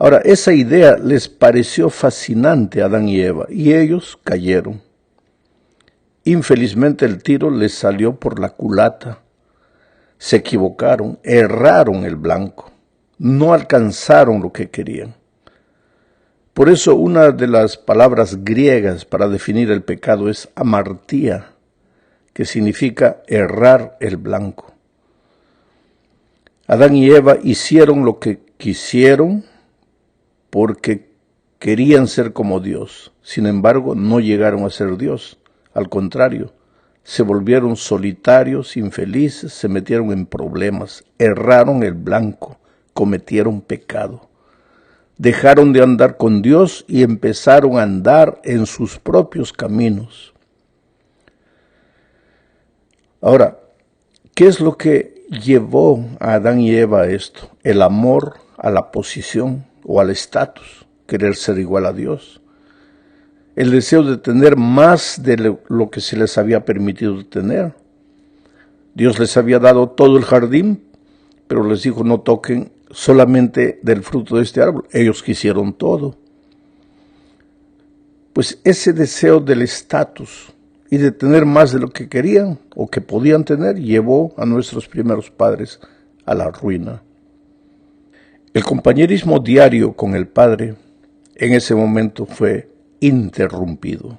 Ahora, esa idea les pareció fascinante a Adán y Eva, y ellos cayeron. Infelizmente el tiro les salió por la culata. Se equivocaron, erraron el blanco, no alcanzaron lo que querían. Por eso una de las palabras griegas para definir el pecado es amartía, que significa errar el blanco. Adán y Eva hicieron lo que quisieron porque querían ser como Dios. Sin embargo, no llegaron a ser Dios. Al contrario, se volvieron solitarios, infelices, se metieron en problemas, erraron el blanco, cometieron pecado. Dejaron de andar con Dios y empezaron a andar en sus propios caminos. Ahora, ¿qué es lo que llevó a Adán y Eva a esto? El amor a la posición o al estatus, querer ser igual a Dios. El deseo de tener más de lo que se les había permitido tener. Dios les había dado todo el jardín, pero les dijo no toquen solamente del fruto de este árbol. Ellos quisieron todo. Pues ese deseo del estatus y de tener más de lo que querían o que podían tener llevó a nuestros primeros padres a la ruina. El compañerismo diario con el Padre en ese momento fue interrumpido.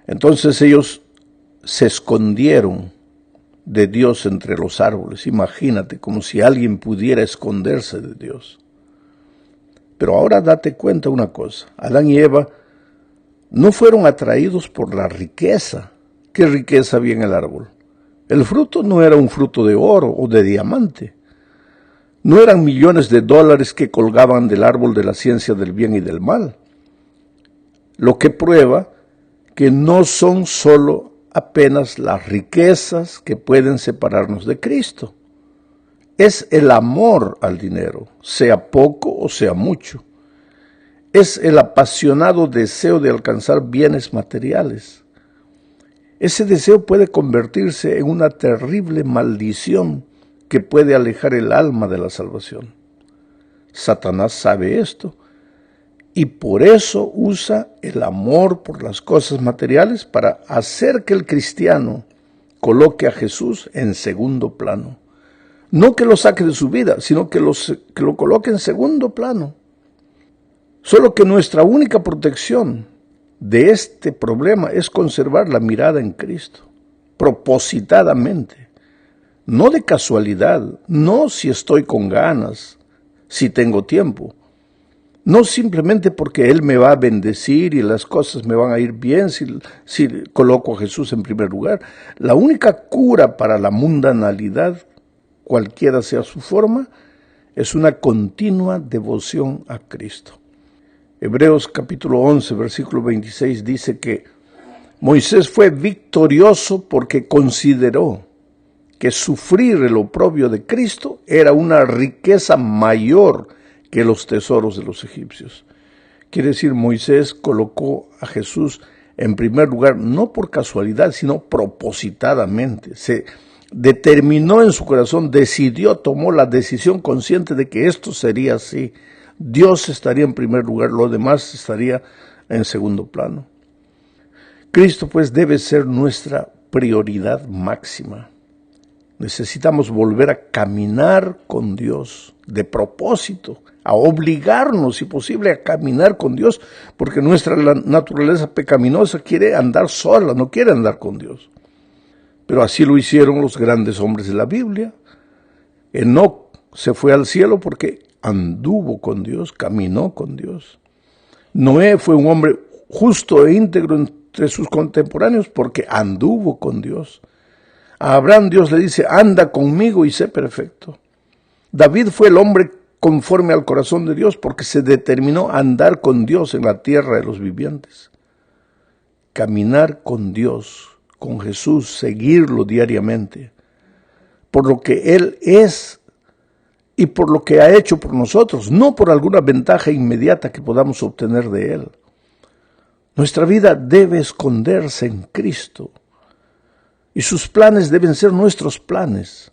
Entonces ellos se escondieron de Dios entre los árboles. Imagínate, como si alguien pudiera esconderse de Dios. Pero ahora date cuenta una cosa, Adán y Eva no fueron atraídos por la riqueza. ¿Qué riqueza había en el árbol? El fruto no era un fruto de oro o de diamante. No eran millones de dólares que colgaban del árbol de la ciencia del bien y del mal. Lo que prueba que no son solo apenas las riquezas que pueden separarnos de Cristo. Es el amor al dinero, sea poco o sea mucho. Es el apasionado deseo de alcanzar bienes materiales. Ese deseo puede convertirse en una terrible maldición que puede alejar el alma de la salvación. Satanás sabe esto y por eso usa el amor por las cosas materiales para hacer que el cristiano coloque a Jesús en segundo plano. No que lo saque de su vida, sino que lo coloque en segundo plano. Solo que nuestra única protección de este problema es conservar la mirada en Cristo, propositadamente. No de casualidad, no si estoy con ganas, si tengo tiempo. No simplemente porque Él me va a bendecir y las cosas me van a ir bien si coloco a Jesús en primer lugar. La única cura para la mundanalidad, cualquiera sea su forma, es una continua devoción a Cristo. Hebreos capítulo 11, versículo 26 dice que Moisés fue victorioso porque consideró que sufrir el oprobio de Cristo era una riqueza mayor que los tesoros de los egipcios. Quiere decir, Moisés colocó a Jesús en primer lugar, no por casualidad, sino propositadamente. Se determinó en su corazón, decidió, tomó la decisión consciente de que esto sería así. Dios estaría en primer lugar, lo demás estaría en segundo plano. Cristo pues debe ser nuestra prioridad máxima. Necesitamos volver a caminar con Dios de propósito, a obligarnos, si posible, a caminar con Dios, porque nuestra naturaleza pecaminosa quiere andar sola, no quiere andar con Dios. Pero así lo hicieron los grandes hombres de la Biblia. Enoc se fue al cielo porque anduvo con Dios, caminó con Dios. Noé fue un hombre justo e íntegro entre sus contemporáneos porque anduvo con Dios. A Abraham Dios le dice, anda conmigo y sé perfecto. David fue el hombre conforme al corazón de Dios porque se determinó a andar con Dios en la tierra de los vivientes. Caminar con Dios, con Jesús, seguirlo diariamente, por lo que Él es y por lo que ha hecho por nosotros, no por alguna ventaja inmediata que podamos obtener de Él. Nuestra vida debe esconderse en Cristo. Y sus planes deben ser nuestros planes.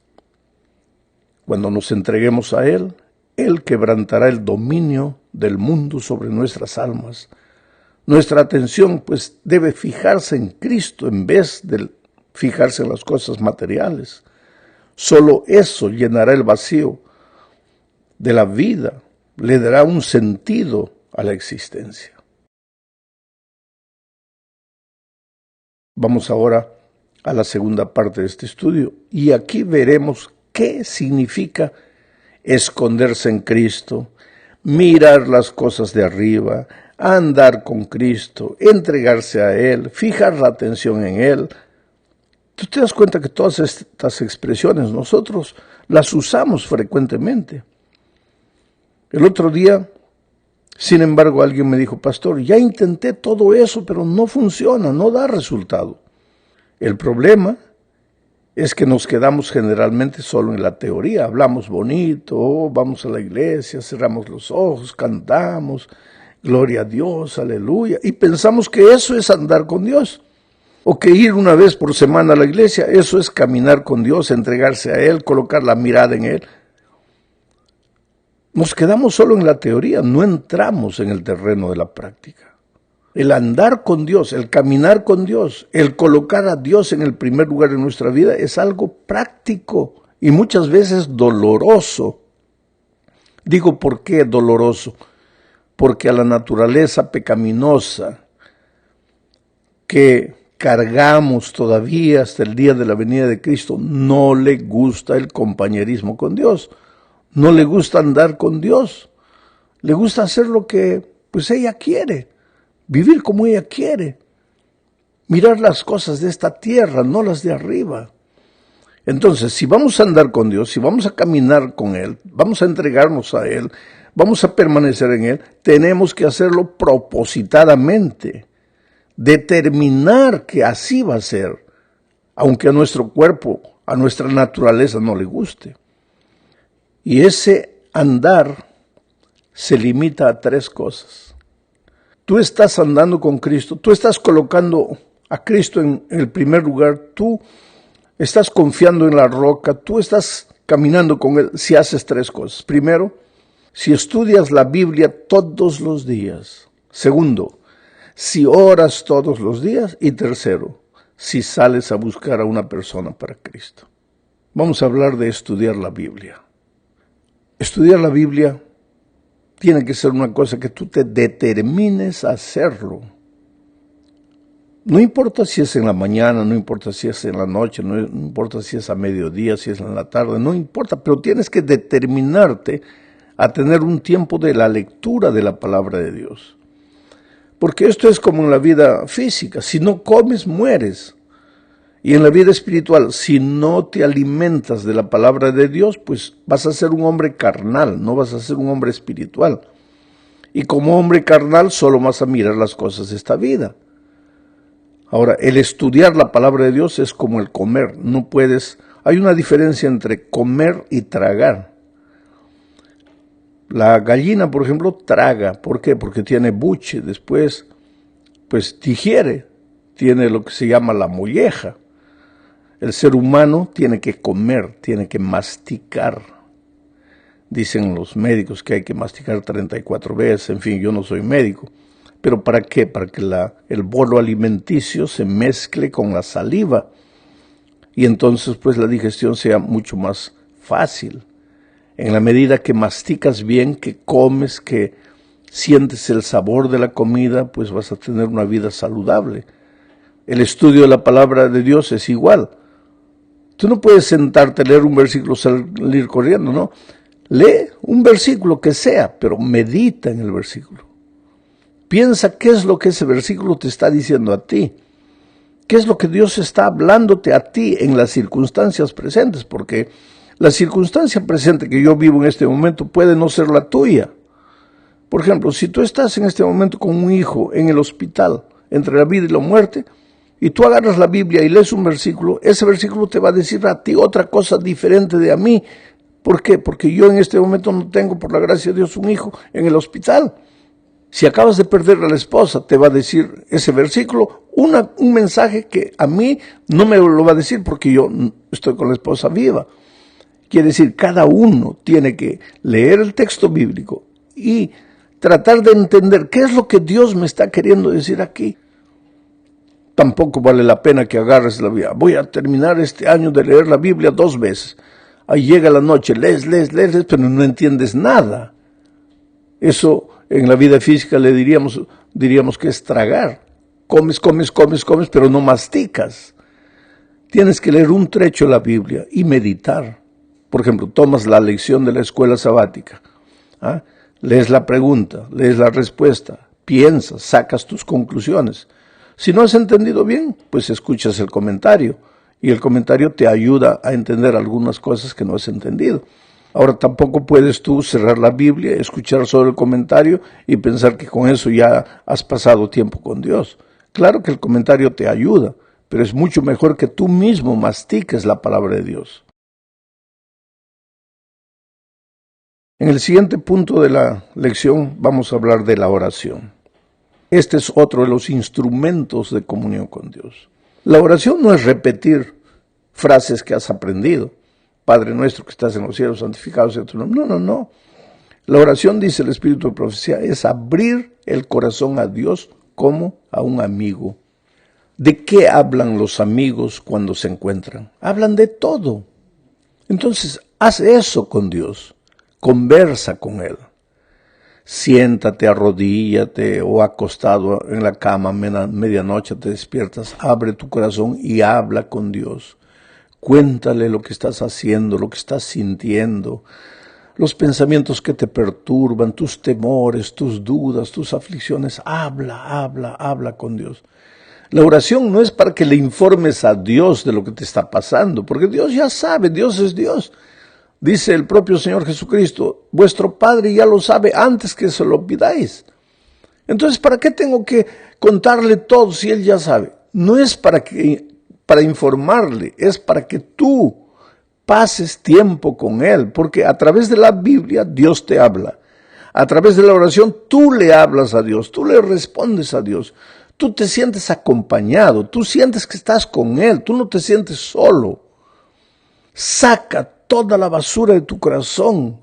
Cuando nos entreguemos a Él, Él quebrantará el dominio del mundo sobre nuestras almas. Nuestra atención pues debe fijarse en Cristo en vez de fijarse en las cosas materiales. Solo eso llenará el vacío de la vida, le dará un sentido a la existencia. Vamos ahora a la segunda parte de este estudio y aquí veremos qué significa esconderse en Cristo, mirar las cosas de arriba, andar con Cristo, entregarse a Él, fijar la atención en Él. Tú te das cuenta que todas estas expresiones nosotros las usamos frecuentemente. El otro día, sin embargo, alguien me dijo, pastor, ya intenté todo eso, pero no funciona, no da resultado. El problema es que nos quedamos generalmente solo en la teoría. Hablamos bonito, vamos a la iglesia, cerramos los ojos, cantamos, gloria a Dios, aleluya, y pensamos que eso es andar con Dios. O que ir una vez por semana a la iglesia, eso es caminar con Dios, entregarse a Él, colocar la mirada en Él. Nos quedamos solo en la teoría, no entramos en el terreno de la práctica. El andar con Dios, el caminar con Dios, el colocar a Dios en el primer lugar en nuestra vida es algo práctico y muchas veces doloroso. Digo, ¿por qué doloroso? Porque a la naturaleza pecaminosa que cargamos todavía hasta el día de la venida de Cristo, no le gusta el compañerismo con Dios, no le gusta andar con Dios, le gusta hacer lo que pues ella quiere, vivir como ella quiere, mirar las cosas de esta tierra, no las de arriba. Entonces, si vamos a andar con Dios, si vamos a caminar con Él, vamos a entregarnos a Él, vamos a permanecer en Él, tenemos que hacerlo propositadamente, determinar que así va a ser, aunque a nuestro cuerpo, a nuestra naturaleza no le guste. Y ese andar se limita a 3 cosas. Tú estás andando con Cristo, tú estás colocando a Cristo en el primer lugar, tú estás confiando en la roca, tú estás caminando con Él si haces 3 cosas. Primero, si estudias la Biblia todos los días. Segundo, si oras todos los días. Y tercero, si sales a buscar a una persona para Cristo. Vamos a hablar de estudiar la Biblia. Estudiar la Biblia tiene que ser una cosa que tú te determines a hacerlo. No importa si es en la mañana, no importa si es en la noche, no importa si es a mediodía, si es en la tarde, no importa, pero tienes que determinarte a tener un tiempo de la lectura de la palabra de Dios. Porque esto es como en la vida física, si no comes, mueres. Y en la vida espiritual, si no te alimentas de la palabra de Dios, pues vas a ser un hombre carnal, no vas a ser un hombre espiritual. Y como hombre carnal solo vas a mirar las cosas de esta vida. Ahora, el estudiar la palabra de Dios es como el comer. No puedes, hay una diferencia entre comer y tragar. La gallina, por ejemplo, traga. ¿Por qué? Porque tiene buche. Después, pues digiere. Tiene lo que se llama la molleja. El ser humano tiene que comer, tiene que masticar. Dicen los médicos que hay que masticar 34 veces. En fin, yo no soy médico. ¿Pero para qué? Para que el bolo alimenticio se mezcle con la saliva. Y entonces, pues, la digestión sea mucho más fácil. En la medida que masticas bien, que comes, que sientes el sabor de la comida, pues vas a tener una vida saludable. El estudio de la palabra de Dios es igual. Tú no puedes sentarte a leer un versículo y salir corriendo, ¿no? Lee un versículo que sea, pero medita en el versículo. Piensa qué es lo que ese versículo te está diciendo a ti. ¿Qué es lo que Dios está hablándote a ti en las circunstancias presentes? Porque la circunstancia presente que yo vivo en este momento puede no ser la tuya. Por ejemplo, si tú estás en este momento con un hijo en el hospital, entre la vida y la muerte, y tú agarras la Biblia y lees un versículo, ese versículo te va a decir a ti otra cosa diferente de a mí. ¿Por qué? Porque yo en este momento no tengo, por la gracia de Dios, un hijo en el hospital. Si acabas de perder a la esposa, te va a decir ese versículo un mensaje que a mí no me lo va a decir porque yo estoy con la esposa viva. Quiere decir, cada uno tiene que leer el texto bíblico y tratar de entender qué es lo que Dios me está queriendo decir aquí. Tampoco vale la pena que agarres la Biblia. Voy a terminar este año de leer la Biblia 2 veces. Ahí llega la noche, lees, pero no entiendes nada. Eso en la vida física le diríamos que es tragar. Comes, pero no masticas. Tienes que leer un trecho de la Biblia y meditar. Por ejemplo, tomas la lección de la escuela sabática. Lees la pregunta, lees la respuesta, piensas, sacas tus conclusiones. Si no has entendido bien, pues escuchas el comentario. Y el comentario te ayuda a entender algunas cosas que no has entendido. Ahora tampoco puedes tú cerrar la Biblia, escuchar solo el comentario y pensar que con eso ya has pasado tiempo con Dios. Claro que el comentario te ayuda, pero es mucho mejor que tú mismo mastiques la palabra de Dios. En el siguiente punto de la lección vamos a hablar de la oración. Este es otro de los instrumentos de comunión con Dios. La oración no es repetir frases que has aprendido. Padre nuestro que estás en los cielos, santificado sea tu nombre. No. La oración, dice el Espíritu de Profecía, es abrir el corazón a Dios como a un amigo. ¿De qué hablan los amigos cuando se encuentran? Hablan de todo. Entonces, haz eso con Dios. Conversa con Él. Siéntate, arrodíllate o acostado en la cama, medianoche te despiertas, abre tu corazón y habla con Dios. Cuéntale lo que estás haciendo, lo que estás sintiendo, los pensamientos que te perturban, tus temores, tus dudas, tus aflicciones. Habla con Dios. La oración no es para que le informes a Dios de lo que te está pasando, porque Dios ya sabe, Dios es Dios. Dice el propio Señor Jesucristo, vuestro Padre ya lo sabe antes que se lo pidáis. Entonces, ¿para qué tengo que contarle todo si Él ya sabe? No es para informarle, es para que tú pases tiempo con Él, porque a través de la Biblia Dios te habla. A través de la oración tú le hablas a Dios, tú le respondes a Dios. Tú te sientes acompañado, tú sientes que estás con Él, tú no te sientes solo. Saca toda la basura de tu corazón,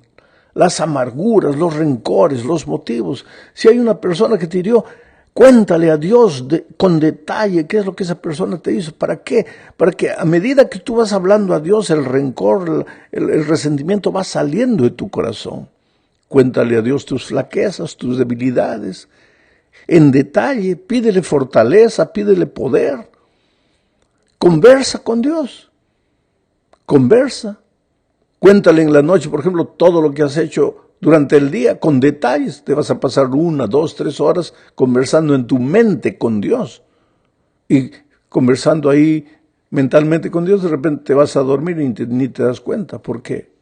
las amarguras, los rencores, los motivos. Si hay una persona que te hirió, cuéntale a Dios con detalle qué es lo que esa persona te hizo. ¿Para qué? Para que a medida que tú vas hablando a Dios, el rencor, el resentimiento va saliendo de tu corazón. Cuéntale a Dios tus flaquezas, tus debilidades. En detalle, pídele fortaleza, pídele poder. Conversa con Dios. Conversa. Cuéntale en la noche, por ejemplo, todo lo que has hecho durante el día, con detalles. Te vas a pasar 1, 2, 3 horas conversando en tu mente con Dios. Y conversando ahí mentalmente con Dios, de repente te vas a dormir y ni te das cuenta. ¿Por qué?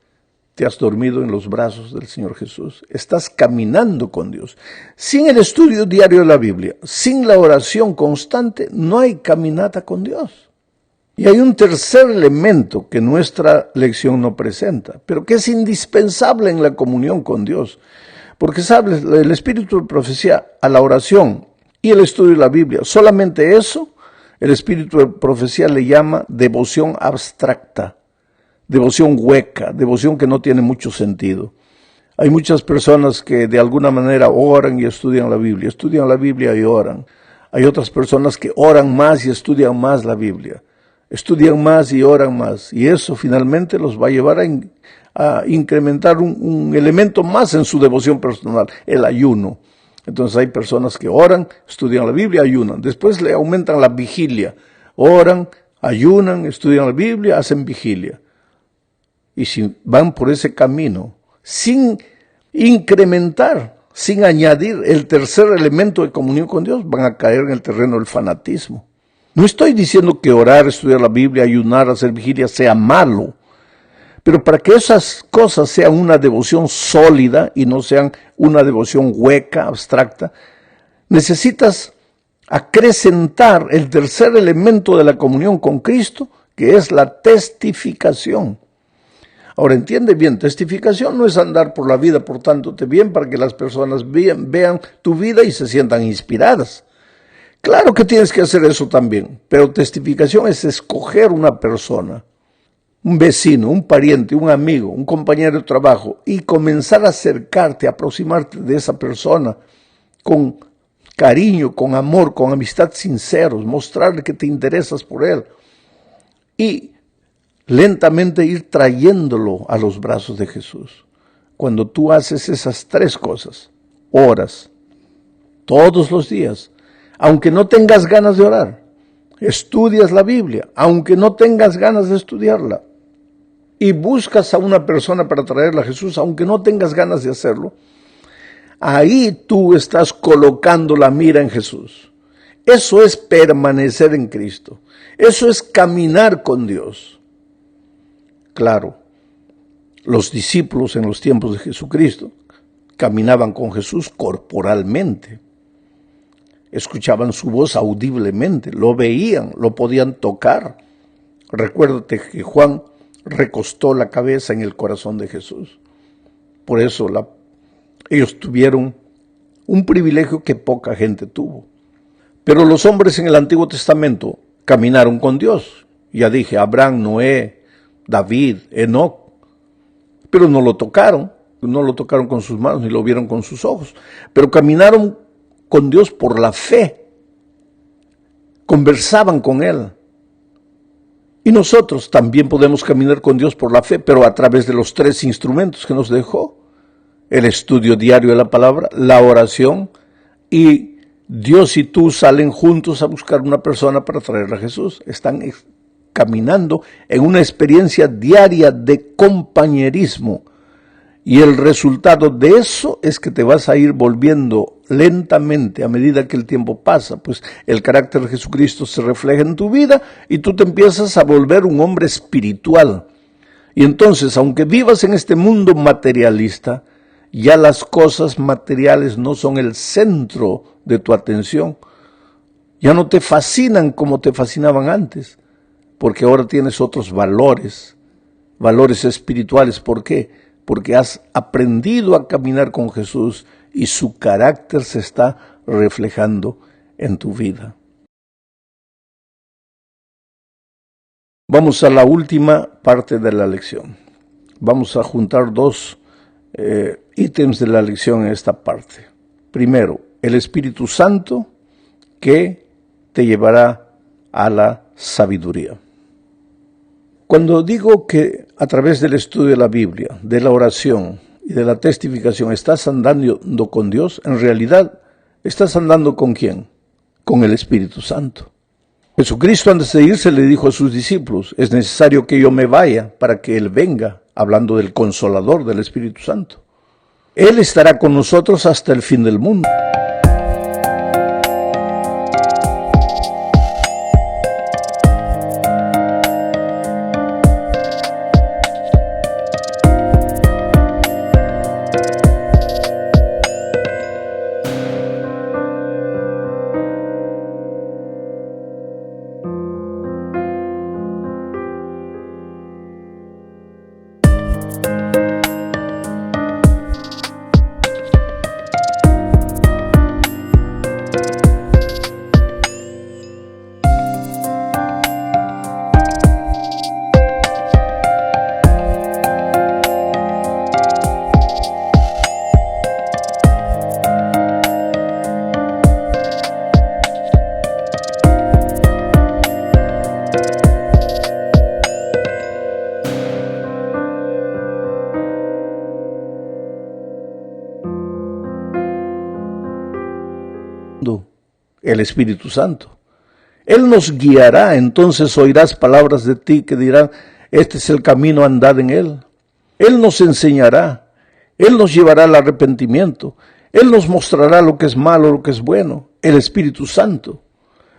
Te has dormido en los brazos del Señor Jesús. Estás caminando con Dios. Sin el estudio diario de la Biblia, sin la oración constante, no hay caminata con Dios. Y hay un tercer elemento que nuestra lección no presenta, pero que es indispensable en la comunión con Dios. Porque, ¿sabes? El Espíritu de Profecía a la oración y el estudio de la Biblia, solamente eso, el Espíritu de Profecía le llama devoción abstracta, devoción hueca, devoción que no tiene mucho sentido. Hay muchas personas que de alguna manera oran y estudian la Biblia y oran. Hay otras personas que oran más y estudian más la Biblia. Estudian más y oran más, y eso finalmente los va a llevar a incrementar un elemento más en su devoción personal, el ayuno. Entonces hay personas que oran, estudian la Biblia, ayunan. Después le aumentan la vigilia. Oran, ayunan, estudian la Biblia, hacen vigilia. Y si van por ese camino, sin incrementar, sin añadir el tercer elemento de comunión con Dios, van a caer en el terreno del fanatismo. No estoy diciendo que orar, estudiar la Biblia, ayunar, hacer vigilia sea malo, pero para que esas cosas sean una devoción sólida y no sean una devoción hueca, abstracta, necesitas acrecentar el tercer elemento de la comunión con Cristo, que es la testificación. Ahora entiende bien, testificación no es andar por la vida portándote bien para que las personas vean tu vida y se sientan inspiradas. Claro que tienes que hacer eso también, pero testificación es escoger una persona un vecino, un pariente, un amigo, un compañero de trabajo, y comenzar a acercarte, a aproximarte de esa persona con cariño, con amor, con amistad sinceros, mostrarle que te interesas por él y lentamente ir trayéndolo a los brazos de Jesús. Cuando tú haces esas tres cosas, oras todos los días, aunque no tengas ganas de orar, estudias la Biblia, aunque no tengas ganas de estudiarla, y buscas a una persona para traerla a Jesús, aunque no tengas ganas de hacerlo, ahí tú estás colocando la mira en Jesús. Eso es permanecer en Cristo. Eso es caminar con Dios. Claro, los discípulos en los tiempos de Jesucristo caminaban con Jesús corporalmente. Escuchaban su voz audiblemente, lo veían, lo podían tocar. Recuérdate que Juan recostó la cabeza en el corazón de Jesús. Por eso ellos tuvieron un privilegio que poca gente tuvo. Pero los hombres en el Antiguo Testamento caminaron con Dios. Ya dije, Abraham, Noé, David, Enoc. Pero no lo tocaron con sus manos ni lo vieron con sus ojos. Pero caminaron con Dios por la fe. Conversaban con Él. Y nosotros también podemos caminar con Dios por la fe, pero a través de los tres instrumentos que nos dejó: el estudio diario de la palabra, la oración, y Dios y tú salen juntos a buscar una persona para traerla a Jesús. Están caminando en una experiencia diaria de compañerismo. Y el resultado de eso es que te vas a ir volviendo lentamente a medida que el tiempo pasa, pues el carácter de Jesucristo se refleja en tu vida y tú te empiezas a volver un hombre espiritual. Y entonces, aunque vivas en este mundo materialista, ya las cosas materiales no son el centro de tu atención. Ya no te fascinan como te fascinaban antes, porque ahora tienes otros valores espirituales. ¿Por qué? Porque has aprendido a caminar con Jesús y su carácter se está reflejando en tu vida. Vamos a la última parte de la lección. Vamos a juntar dos ítems de la lección en esta parte. Primero, el Espíritu Santo que te llevará a la sabiduría. Cuando digo que a través del estudio de la Biblia, de la oración y de la testificación estás andando con Dios, en realidad estás andando ¿con quién? Con el Espíritu Santo. Jesucristo, antes de irse, le dijo a sus discípulos: es necesario que yo me vaya para que Él venga, hablando del Consolador, del Espíritu Santo. Él estará con nosotros hasta el fin del mundo. El Espíritu Santo. Él nos guiará, entonces oirás palabras de ti que dirán: este es el camino, andad en él. Él nos enseñará, Él nos llevará al arrepentimiento, Él nos mostrará lo que es malo, lo que es bueno, el Espíritu Santo.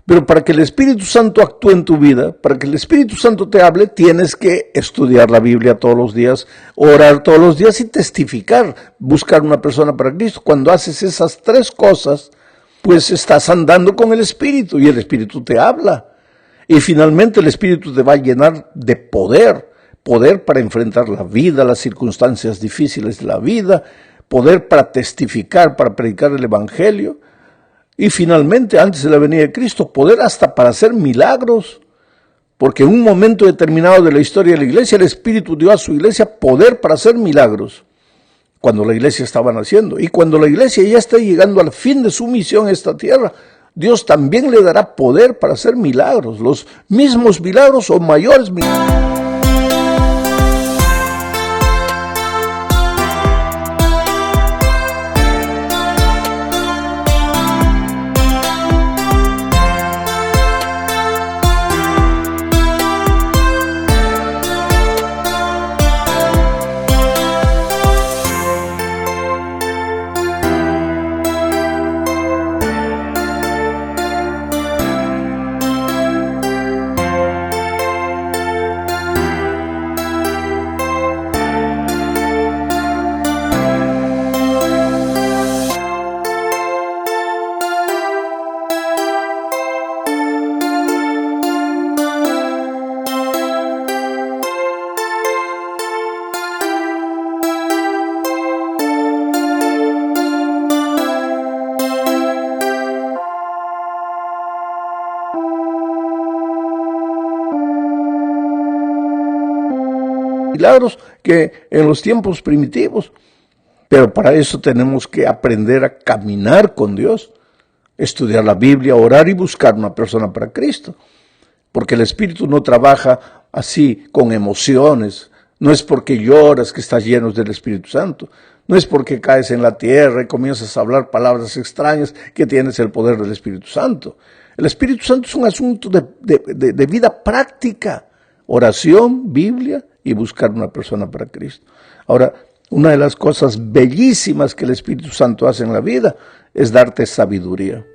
Pero para que el Espíritu Santo actúe en tu vida, para que el Espíritu Santo te hable, tienes que estudiar la Biblia todos los días, orar todos los días y testificar, buscar una persona para Cristo. Cuando haces esas tres cosas, pues estás andando con el Espíritu y el Espíritu te habla. Y finalmente el Espíritu te va a llenar de poder para enfrentar la vida, las circunstancias difíciles de la vida, poder para testificar, para predicar el Evangelio. Y finalmente, antes de la venida de Cristo, poder hasta para hacer milagros. Porque en un momento determinado de la historia de la iglesia, el Espíritu dio a su iglesia poder para hacer milagros, cuando la iglesia estaba naciendo. Y cuando la iglesia ya está llegando al fin de su misión en esta tierra, Dios también le dará poder para hacer milagros, los mismos milagros o mayores milagros. Milagros que en los tiempos primitivos, pero para eso tenemos que aprender a caminar con Dios, estudiar la Biblia, orar y buscar una persona para Cristo, porque el Espíritu no trabaja así con emociones, no es porque lloras que estás lleno del Espíritu Santo, no es porque caes en la tierra y comienzas a hablar palabras extrañas que tienes el poder del Espíritu Santo. El Espíritu Santo es un asunto de vida práctica, oración, Biblia y buscar una persona para Cristo. Ahora, una de las cosas bellísimas que el Espíritu Santo hace en la vida es darte sabiduría.